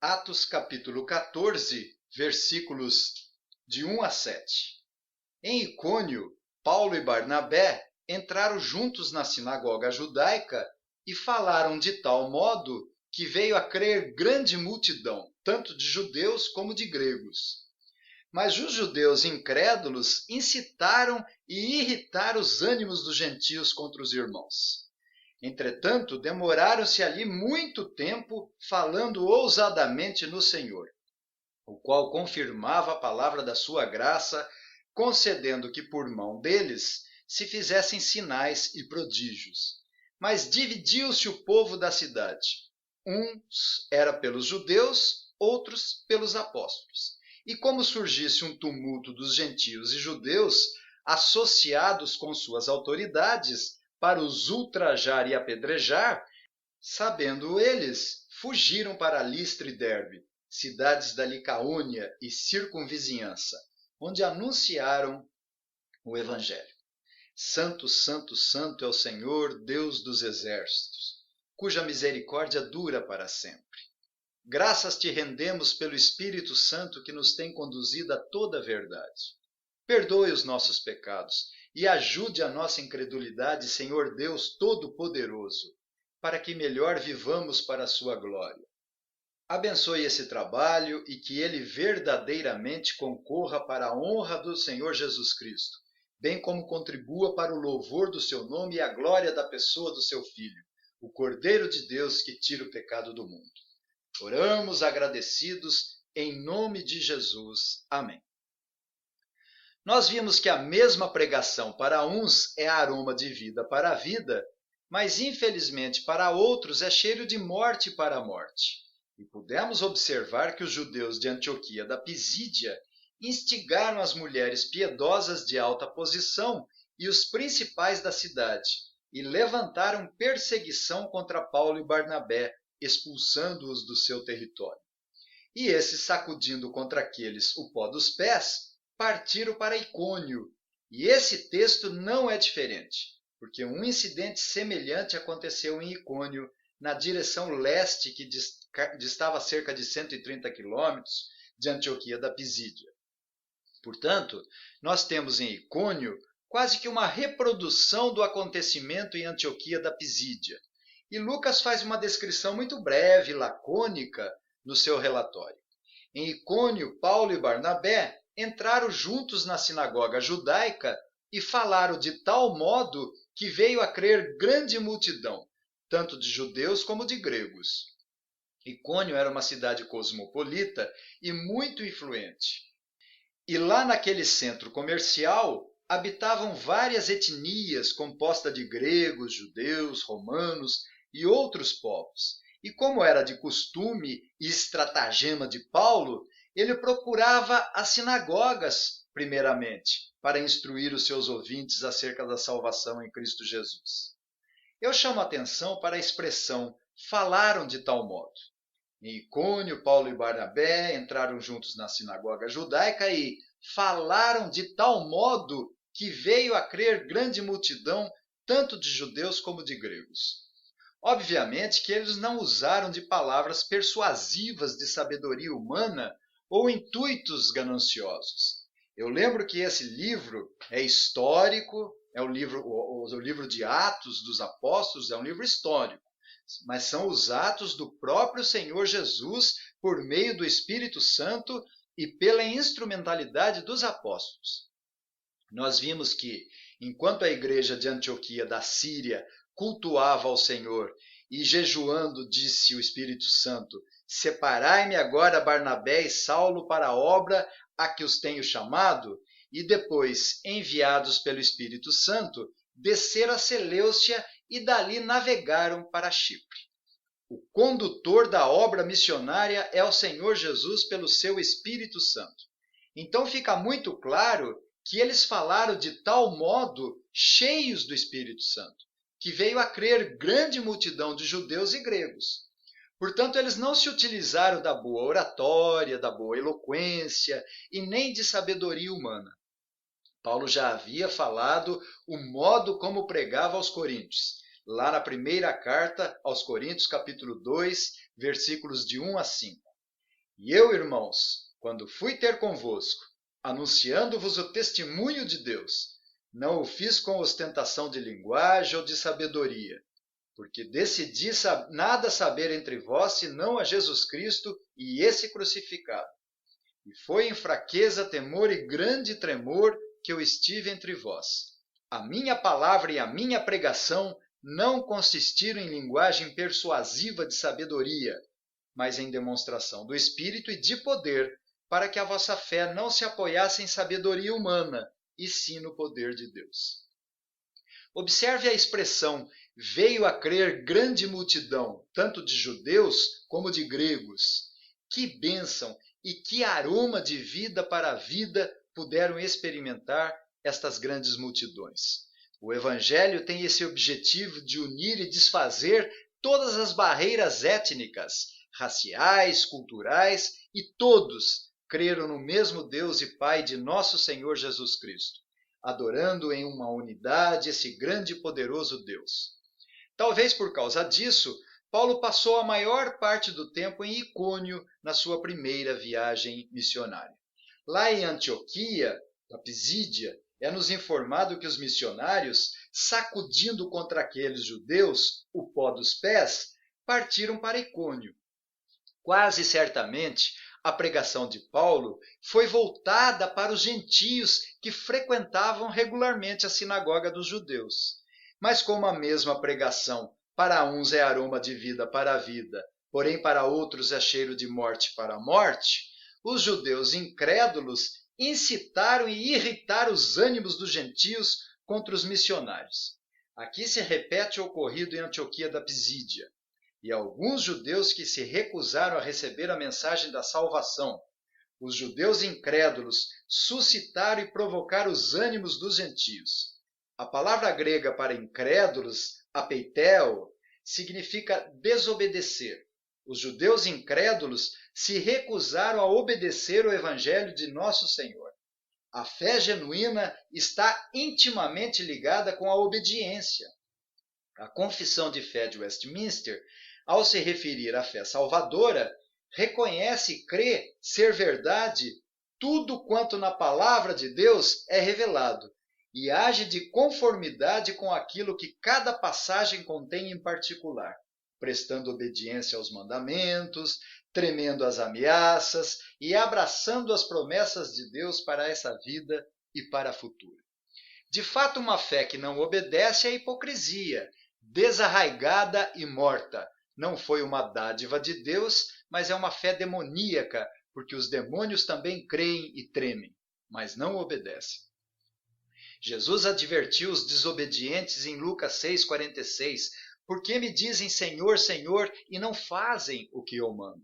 Atos capítulo 14, versículos de 1 a 7. Em Icônio, Paulo e Barnabé entraram juntos na sinagoga judaica e falaram de tal modo que veio a crer grande multidão, tanto de judeus como de gregos. Mas os judeus incrédulos incitaram e irritaram os ânimos dos gentios contra os irmãos. Entretanto, demoraram-se ali muito tempo falando ousadamente no Senhor, o qual confirmava a palavra da sua graça, concedendo que por mão deles se fizessem sinais e prodígios. Mas dividiu-se o povo da cidade. Uns era pelos judeus, outros pelos apóstolos. E como surgisse um tumulto dos gentios e judeus, associados com suas autoridades, para os ultrajar e apedrejar, sabendo eles, fugiram para Listra e Derbe, cidades da Licaônia e circunvizinhança, onde anunciaram o Evangelho. Santo, santo, santo é o Senhor, Deus dos exércitos, cuja misericórdia dura para sempre. Graças te rendemos pelo Espírito Santo que nos tem conduzido a toda a verdade. Perdoe os nossos pecados e ajude a nossa incredulidade, Senhor Deus Todo-Poderoso, para que melhor vivamos para a sua glória. Abençoe esse trabalho e que ele verdadeiramente concorra para a honra do Senhor Jesus Cristo, bem como contribua para o louvor do seu nome e a glória da pessoa do seu Filho, o Cordeiro de Deus que tira o pecado do mundo. Oramos agradecidos em nome de Jesus. Amém. Nós vimos que a mesma pregação para uns é aroma de vida para a vida, mas infelizmente para outros é cheiro de morte para a morte. E pudemos observar que os judeus de Antioquia da Pisídia instigaram as mulheres piedosas de alta posição e os principais da cidade, e levantaram perseguição contra Paulo e Barnabé, expulsando-os do seu território. E esses, sacudindo contra aqueles o pó dos pés, partiram para Icônio. E esse texto não é diferente, porque um incidente semelhante aconteceu em Icônio, na direção leste, que distava a cerca de 130 quilômetros de Antioquia da Pisídia. Portanto, nós temos em Icônio quase que uma reprodução do acontecimento em Antioquia da Pisídia. E Lucas faz uma descrição muito breve, lacônica, no seu relatório. Em Icônio, Paulo e Barnabé entraram juntos na sinagoga judaica e falaram de tal modo que veio a crer grande multidão, tanto de judeus como de gregos. Icônio era uma cidade cosmopolita e muito influente. E lá naquele centro comercial habitavam várias etnias compostas de gregos, judeus, romanos e outros povos. E como era de costume e estratagema de Paulo, ele procurava as sinagogas, primeiramente, para instruir os seus ouvintes acerca da salvação em Cristo Jesus. Eu chamo a atenção para a expressão falaram de tal modo. Em Icônio, Paulo e Barnabé entraram juntos na sinagoga judaica e falaram de tal modo que veio a crer grande multidão, tanto de judeus como de gregos. Obviamente que eles não usaram de palavras persuasivas de sabedoria humana ou intuitos gananciosos. Eu lembro que esse livro é histórico, é o livro de Atos dos Apóstolos, é um livro histórico, mas são os atos do próprio Senhor Jesus por meio do Espírito Santo e pela instrumentalidade dos apóstolos. Nós vimos que, enquanto a igreja de Antioquia da Síria cultuava ao Senhor e jejuando, disse o Espírito Santo: separai-me agora Barnabé e Saulo para a obra a que os tenho chamado, e depois, enviados pelo Espírito Santo, desceram a Seleucia e dali navegaram para Chipre. O condutor da obra missionária é o Senhor Jesus pelo seu Espírito Santo. Então fica muito claro que eles falaram de tal modo, cheios do Espírito Santo, que veio a crer grande multidão de judeus e gregos. Portanto, eles não se utilizaram da boa oratória, da boa eloquência e nem de sabedoria humana. Paulo já havia falado o modo como pregava aos coríntios, lá na primeira carta aos Coríntios, capítulo 2, versículos de 1 a 5. E eu, irmãos, quando fui ter convosco, anunciando-vos o testemunho de Deus, não o fiz com ostentação de linguagem ou de sabedoria, porque decidi nada saber entre vós, senão a Jesus Cristo e esse crucificado. E foi em fraqueza, temor e grande tremor que eu estive entre vós. A minha palavra e a minha pregação não consistiram em linguagem persuasiva de sabedoria, mas em demonstração do Espírito e de poder, para que a vossa fé não se apoiasse em sabedoria humana, e sim no poder de Deus. Observe a expressão veio a crer grande multidão, tanto de judeus como de gregos. Que bênção e que aroma de vida para a vida puderam experimentar estas grandes multidões. O Evangelho tem esse objetivo de unir e desfazer todas as barreiras étnicas, raciais, culturais, e todos creram no mesmo Deus e Pai de nosso Senhor Jesus Cristo, adorando em uma unidade esse grande e poderoso Deus. Talvez por causa disso, Paulo passou a maior parte do tempo em Icônio na sua primeira viagem missionária. Lá em Antioquia, da Pisídia, é-nos informado que os missionários, sacudindo contra aqueles judeus o pó dos pés, partiram para Icônio. Quase certamente, a pregação de Paulo foi voltada para os gentios que frequentavam regularmente a sinagoga dos judeus. Mas como a mesma pregação para uns é aroma de vida para a vida, porém para outros é cheiro de morte para a morte, os judeus incrédulos incitaram e irritaram os ânimos dos gentios contra os missionários. Aqui se repete o ocorrido em Antioquia da Pisídia. E alguns judeus que se recusaram a receber a mensagem da salvação. Os judeus incrédulos suscitaram e provocaram os ânimos dos gentios. A palavra grega para incrédulos, apeiteo, significa desobedecer. Os judeus incrédulos se recusaram a obedecer o evangelho de nosso Senhor. A fé genuína está intimamente ligada com a obediência. A Confissão de Fé de Westminster, ao se referir à fé salvadora, reconhece e crê ser verdade tudo quanto na palavra de Deus é revelado e age de conformidade com aquilo que cada passagem contém em particular, prestando obediência aos mandamentos, tremendo às ameaças e abraçando as promessas de Deus para essa vida e para a futura. De fato, uma fé que não obedece é hipocrisia, desarraigada e morta. Não foi uma dádiva de Deus, mas é uma fé demoníaca, porque os demônios também creem e tremem, mas não obedecem. Jesus advertiu os desobedientes em Lucas 6,46, por que me dizem Senhor, Senhor, e não fazem o que eu mando?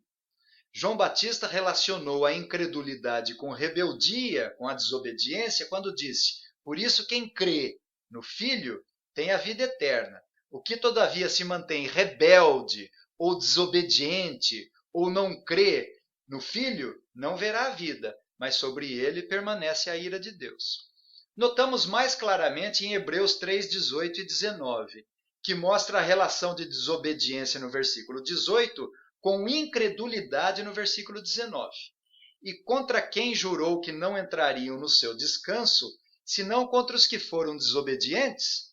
João Batista relacionou a incredulidade com rebeldia, com a desobediência, quando disse, por isso quem crê no Filho tem a vida eterna. O que todavia se mantém rebelde ou desobediente ou não crê no Filho, não verá a vida, mas sobre ele permanece a ira de Deus. Notamos mais claramente em Hebreus 3, 18 e 19, que mostra a relação de desobediência no versículo 18 com incredulidade no versículo 19. E contra quem jurou que não entrariam no seu descanso, senão contra os que foram desobedientes?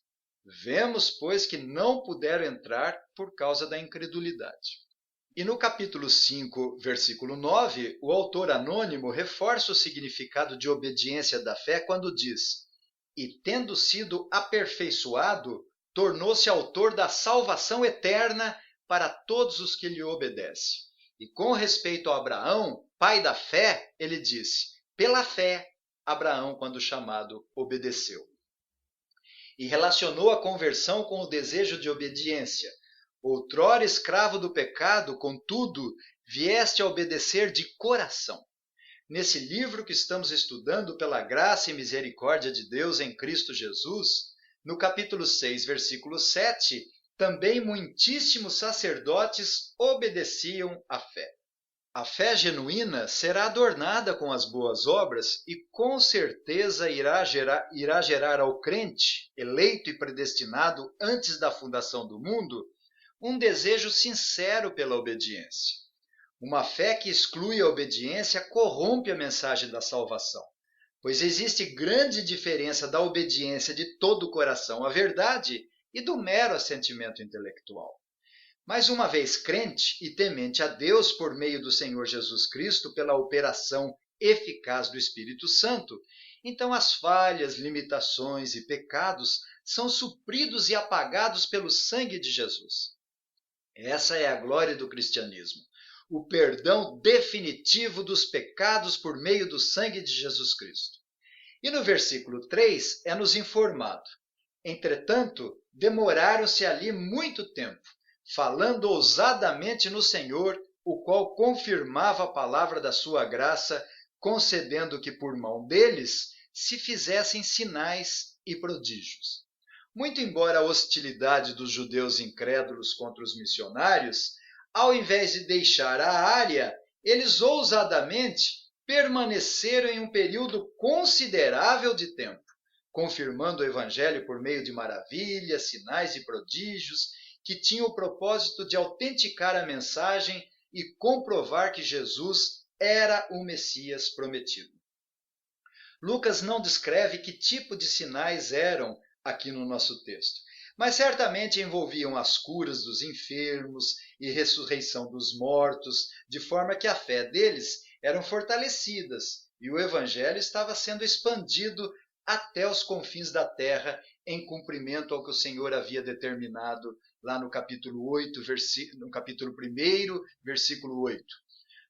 Vemos, pois, que não puderam entrar por causa da incredulidade. E no capítulo 5, versículo 9, o autor anônimo reforça o significado de obediência da fé quando diz: e tendo sido aperfeiçoado, tornou-se autor da salvação eterna para todos os que lhe obedecem. E com respeito a Abraão, pai da fé, ele disse: pela fé, Abraão, quando chamado, obedeceu. E relacionou a conversão com o desejo de obediência. Outrora escravo do pecado, contudo, vieste a obedecer de coração. Nesse livro que estamos estudando pela graça e misericórdia de Deus em Cristo Jesus, no capítulo 6, versículo 7, também muitíssimos sacerdotes obedeciam à fé. A fé genuína será adornada com as boas obras e com certeza irá gerar ao crente, eleito e predestinado antes da fundação do mundo, um desejo sincero pela obediência. Uma fé que exclui a obediência corrompe a mensagem da salvação, pois existe grande diferença da obediência de todo o coração à verdade e do mero assentimento intelectual. Mas uma vez crente e temente a Deus por meio do Senhor Jesus Cristo pela operação eficaz do Espírito Santo, então as falhas, limitações e pecados são supridos e apagados pelo sangue de Jesus. Essa é a glória do cristianismo, o perdão definitivo dos pecados por meio do sangue de Jesus Cristo. E no versículo 3 é nos informado: entretanto, demoraram-se ali muito tempo, falando ousadamente no Senhor, o qual confirmava a palavra da sua graça, concedendo que por mão deles se fizessem sinais e prodígios. Muito embora a hostilidade dos judeus incrédulos contra os missionários, ao invés de deixar a área, eles ousadamente permaneceram em um período considerável de tempo, confirmando o evangelho por meio de maravilhas, sinais e prodígios, que tinham o propósito de autenticar a mensagem e comprovar que Jesus era o Messias prometido. Lucas não descreve que tipo de sinais eram aqui no nosso texto, mas certamente envolviam as curas dos enfermos e ressurreição dos mortos, de forma que a fé deles eram fortalecidas e o evangelho estava sendo expandido até os confins da terra, em cumprimento ao que o Senhor havia determinado lá no capítulo 8, no capítulo 1, versículo 8.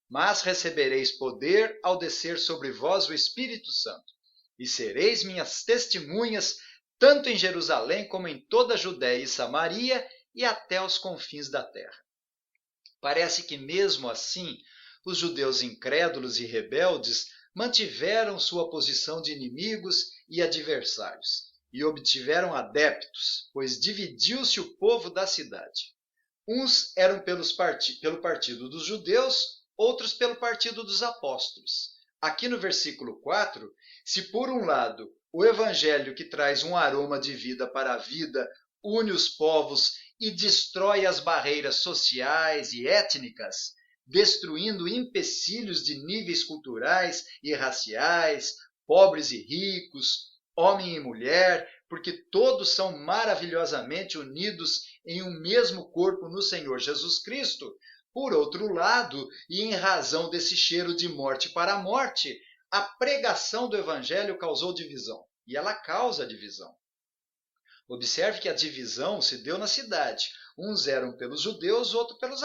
Mas recebereis poder ao descer sobre vós o Espírito Santo, e sereis minhas testemunhas, tanto em Jerusalém como em toda a Judéia e Samaria e até os confins da terra. Parece que mesmo assim, os judeus incrédulos e rebeldes mantiveram sua posição de inimigos e adversários, e obtiveram adeptos, pois dividiu-se o povo da cidade. Uns eram pelo partido dos judeus, outros pelo partido dos apóstolos. Aqui no versículo 4, se por um lado o evangelho que traz um aroma de vida para a vida une os povos e destrói as barreiras sociais e étnicas, destruindo empecilhos de níveis culturais e raciais, pobres e ricos, homem e mulher, porque todos são maravilhosamente unidos em um mesmo corpo no Senhor Jesus Cristo. Por outro lado, e em razão desse cheiro de morte para a morte, a pregação do Evangelho causou divisão, e ela causa divisão. Observe que a divisão se deu na cidade. Uns eram pelos judeus, outros pelos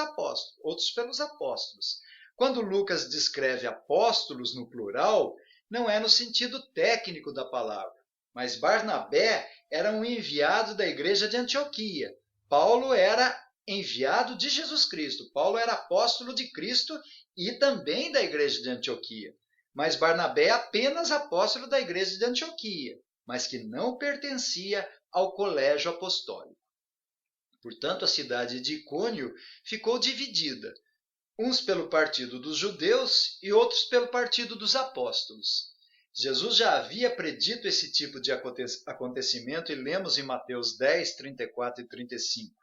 apóstolos. Quando Lucas descreve apóstolos no plural, não é no sentido técnico da palavra, mas Barnabé era um enviado da igreja de Antioquia. Paulo era enviado de Jesus Cristo. Paulo era apóstolo de Cristo e também da igreja de Antioquia. Mas Barnabé é apenas apóstolo da igreja de Antioquia, mas que não pertencia ao colégio apostólico. Portanto, a cidade de Icônio ficou dividida, uns pelo partido dos judeus e outros pelo partido dos apóstolos. Jesus já havia predito esse tipo de acontecimento e lemos em Mateus 10, 34 e 35.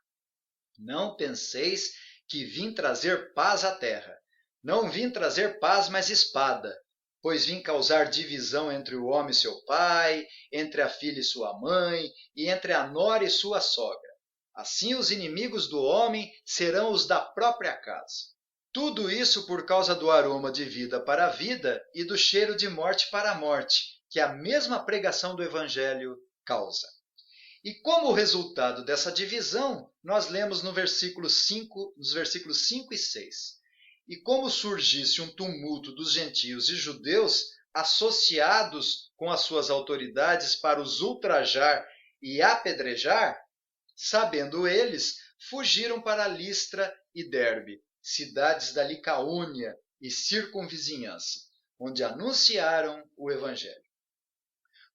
Não penseis que vim trazer paz à terra. Não vim trazer paz, mas espada. Pois vim causar divisão entre o homem e seu pai, entre a filha e sua mãe, e entre a nora e sua sogra. Assim os inimigos do homem serão os da própria casa. Tudo isso por causa do aroma de vida para a vida e do cheiro de morte para a morte, que a mesma pregação do Evangelho causa. E como resultado dessa divisão, nós lemos nos versículos 5 e 6. E como surgisse um tumulto dos gentios e judeus associados com as suas autoridades para os ultrajar e apedrejar, sabendo eles, fugiram para Listra e Derbe, cidades da Licaônia e circunvizinhança, onde anunciaram o Evangelho.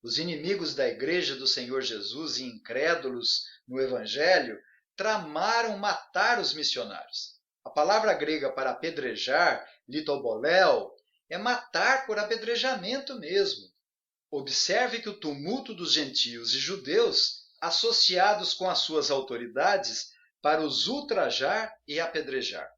Os inimigos da igreja do Senhor Jesus e incrédulos no Evangelho tramaram matar os missionários. A palavra grega para apedrejar, litoboléu, é matar por apedrejamento mesmo. Observe que o tumulto dos gentios e judeus, associados com as suas autoridades, para os ultrajar e apedrejar.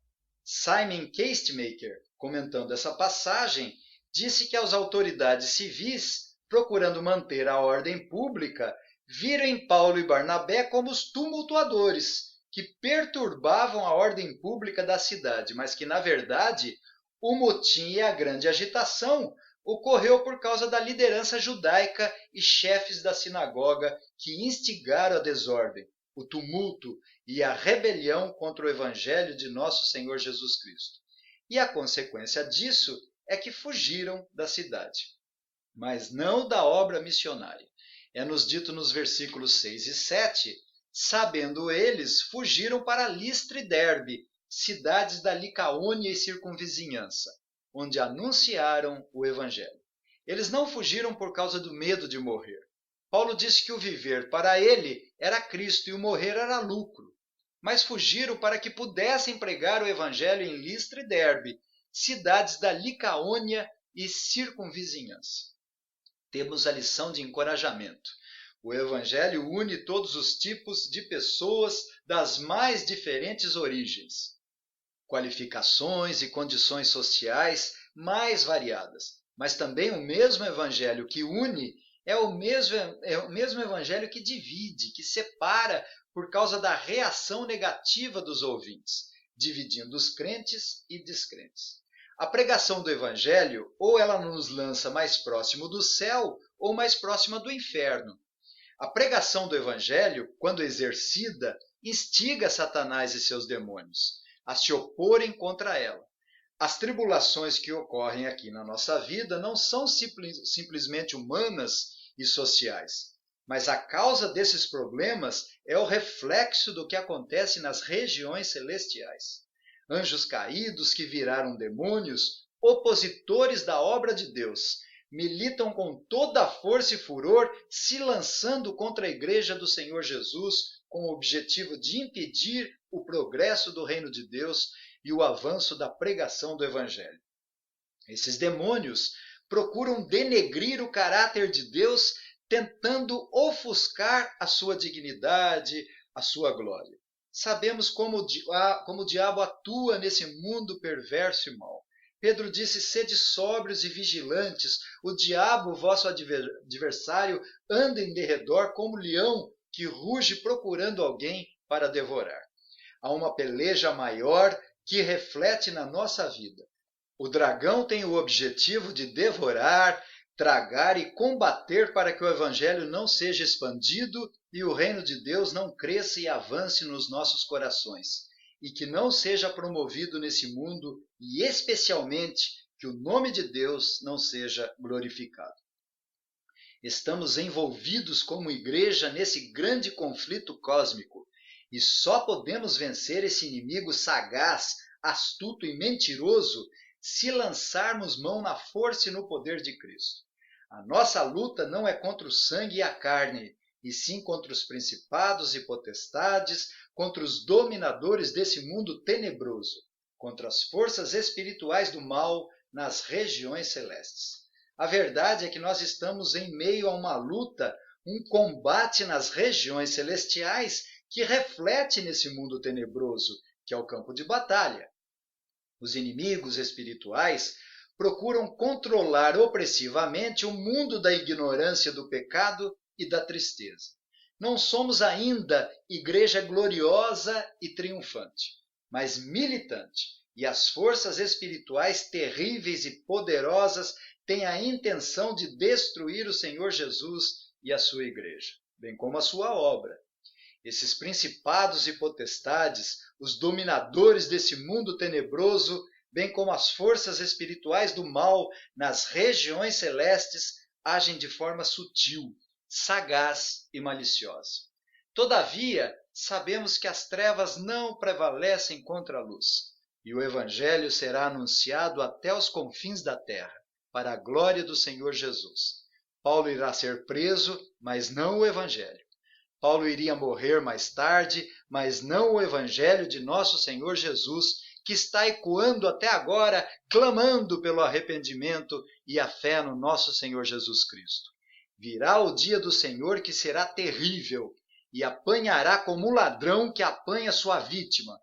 Simon Castemaker, comentando essa passagem, disse que as autoridades civis, procurando manter a ordem pública, viram em Paulo e Barnabé como os tumultuadores, que perturbavam a ordem pública da cidade, mas que, na verdade, o motim e a grande agitação ocorreu por causa da liderança judaica e chefes da sinagoga que instigaram a desordem, o tumulto e a rebelião contra o evangelho de nosso Senhor Jesus Cristo. E a consequência disso é que fugiram da cidade, mas não da obra missionária. É-nos dito nos versículos 6 e 7, sabendo eles, fugiram para Listra e Derbe, cidades da Licaônia e circunvizinhança, onde anunciaram o evangelho. Eles não fugiram por causa do medo de morrer. Paulo disse que o viver para ele era Cristo e o morrer era lucro, mas fugiram para que pudessem pregar o evangelho em Listra e Derbe, cidades da Licaônia e circunvizinhança. Temos a lição de encorajamento. O evangelho une todos os tipos de pessoas das mais diferentes origens, qualificações e condições sociais mais variadas. Mas também o mesmo evangelho que une é o mesmo evangelho que divide, que separa por causa da reação negativa dos ouvintes, dividindo os crentes e descrentes. A pregação do evangelho, ou ela nos lança mais próximo do céu, ou mais próxima do inferno. A pregação do evangelho, quando exercida, instiga Satanás e seus demônios a se oporem contra ela. As tribulações que ocorrem aqui na nossa vida não são simplesmente humanas e sociais, mas a causa desses problemas é o reflexo do que acontece nas regiões celestiais. Anjos caídos que viraram demônios, opositores da obra de Deus, militam com toda a força e furor, se lançando contra a igreja do Senhor Jesus, com o objetivo de impedir o progresso do reino de Deus e o avanço da pregação do evangelho. Esses demônios procuram denegrir o caráter de Deus, tentando ofuscar a sua dignidade, a sua glória. Sabemos como o diabo atua nesse mundo perverso e mau. Pedro disse, sede sóbrios e vigilantes, o diabo, vosso adversário, anda em derredor como leão que ruge procurando alguém para devorar. Há uma peleja maior que reflete na nossa vida. O dragão tem o objetivo de devorar, tragar e combater para que o evangelho não seja expandido e o reino de Deus não cresça e avance nos nossos corações, e que não seja promovido nesse mundo e especialmente que o nome de Deus não seja glorificado. Estamos envolvidos como igreja nesse grande conflito cósmico e só podemos vencer esse inimigo sagaz, astuto e mentiroso se lançarmos mão na força e no poder de Cristo. A nossa luta não é contra o sangue e a carne, e sim contra os principados e potestades, contra os dominadores desse mundo tenebroso, contra as forças espirituais do mal nas regiões celestes. A verdade é que nós estamos em meio a uma luta, um combate nas regiões celestiais que reflete nesse mundo tenebroso, que é o campo de batalha. Os inimigos espirituais procuram controlar opressivamente o mundo da ignorância do pecado e da tristeza. Não somos ainda igreja gloriosa e triunfante, mas militante, e as forças espirituais terríveis e poderosas têm a intenção de destruir o Senhor Jesus e a sua igreja, bem como a sua obra. Esses principados e potestades, os dominadores desse mundo tenebroso, bem como as forças espirituais do mal nas regiões celestes, agem de forma sutil, sagaz e maliciosa. Todavia, sabemos que as trevas não prevalecem contra a luz, e o evangelho será anunciado até os confins da terra, para a glória do Senhor Jesus. Paulo irá ser preso, mas não o evangelho. Paulo iria morrer mais tarde, mas não o evangelho de nosso Senhor Jesus, que está ecoando até agora, clamando pelo arrependimento e a fé no nosso Senhor Jesus Cristo. Virá o dia do Senhor que será terrível e apanhará como um ladrão que apanha sua vítima.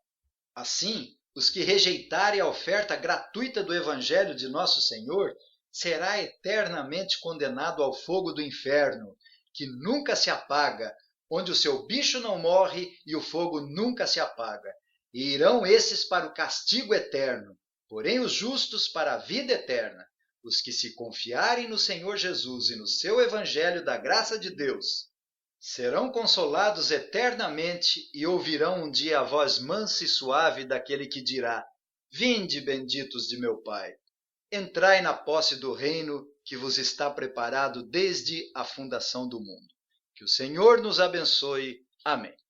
Assim, os que rejeitarem a oferta gratuita do Evangelho de nosso Senhor, será eternamente condenado ao fogo do inferno, que nunca se apaga, onde o seu bicho não morre e o fogo nunca se apaga. E irão esses para o castigo eterno, porém os justos para a vida eterna. Os que se confiarem no Senhor Jesus e no seu Evangelho da graça de Deus, serão consolados eternamente e ouvirão um dia a voz mansa e suave daquele que dirá: Vinde, benditos de meu Pai, entrai na posse do reino que vos está preparado desde a fundação do mundo. Que o Senhor nos abençoe. Amém.